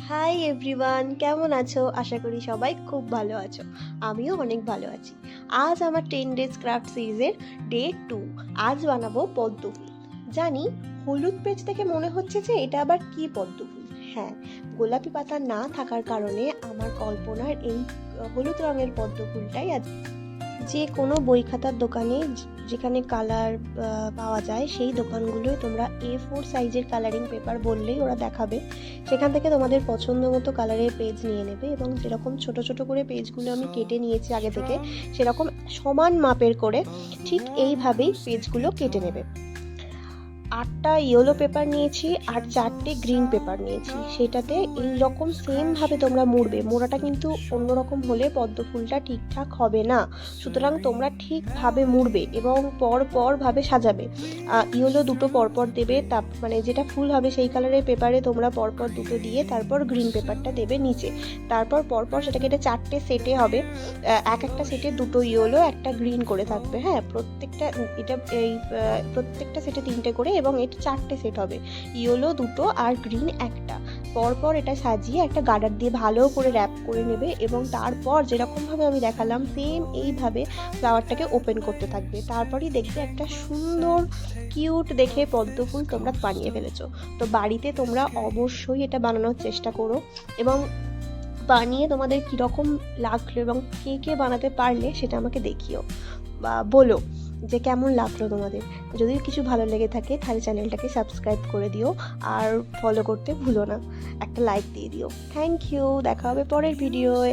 Hi everyone, কেমন আছো? আশা করি সবাই খুব ভালো আছো। আমিও অনেক ভালো আছি। আজ আমার 10 ডেজ ক্রাফট সিরিজের ডে 2। আজ বানাবো পদ্ম ফুল। জানি হলুদ পেজ থেকে মনে হচ্ছে যে এটা আবার কি পদ্ম ফুল। হ্যাঁ, গোলাপি পাতা না থাকার কারণে আমার কল্পনার এই হলুদ রঙের পদ্ম ফুলটাই আজ যে কোনো বই খাতার দোকানে যেখানে কালার পাওয়া যায় সেই দোকানগুলোয় তোমরা A4 সাইজের কালারিং পেপার বললেই ওরা দেখাবে। সেখান থেকে তোমাদের পছন্দ মতো কালারের পেজ নিয়ে নেবে এবং যেরকম ছোট ছোট করে পেজগুলো আমি কেটে নিয়েছি আগে থেকে, সেরকম সমান মাপের করে ঠিক এইভাবেই পেজগুলো কেটে নেবে। 8টা ইয়েলো পেপার নিয়েছি আর 4টে গ্রিন পেপার নিয়েছি। সেটাতে এইরকম সেমভাবে তোমরা মুড়বে। মোড়াটা কিন্তু অন্যরকম হলে পদ্ম ফুলটা ঠিকঠাক হবে না, সুতরাং তোমরা ঠিকভাবে মুড়বে এবং পরপরভাবে সাজাবে। ইয়েলো দুটো পরপর দেবে, মানে যেটা ফুল হবে সেই কালারের পেপারে তোমরা পরপর দুটো দিয়ে তারপর গ্রিন পেপারটা দেবে নিচে। তারপর পরপর সেটাকে এটা 4টে সেটে হবে। এক একটা সেটে দুটো ইয়েলো একটা গ্রিন করে থাকবে। হ্যাঁ, প্রত্যেকটা সেটে 3টে করে এবং এটা 4টে সেট হবে, ইয়েলো দুটো আর গ্রিন একটা। পরপর এটা সাজিয়ে একটা গার্ডার দিয়ে ভালো করে র্যাপ করে নেবে এবং তারপর যেরকমভাবে আমি দেখালাম সেম এইভাবে ফ্লাওয়ারটাকে ওপেন করতে থাকবে। তারপরই দেখবে একটা সুন্দর কিউট দেখে পদ্ম ফুল তোমরা বানিয়ে ফেলেছো। তো বাড়িতে তোমরা অবশ্যই এটা বানানোর চেষ্টা করো এবং বানিয়ে তোমাদের কীরকম লাগলো এবং কে কে বানাতে পারলে সেটা আমাকে দেখিও বা বলো যে কেমন লাগলো তোমাদের। যদি কিছু ভালো লেগে থাকে তাহলে চ্যানেলটাকে সাবস্ক্রাইব করে দিও আর ফলো করতে ভুলো না, একটা লাইক দিয়ে দিও। থ্যাংক ইউ, দেখা হবে পরের ভিডিওয়ে।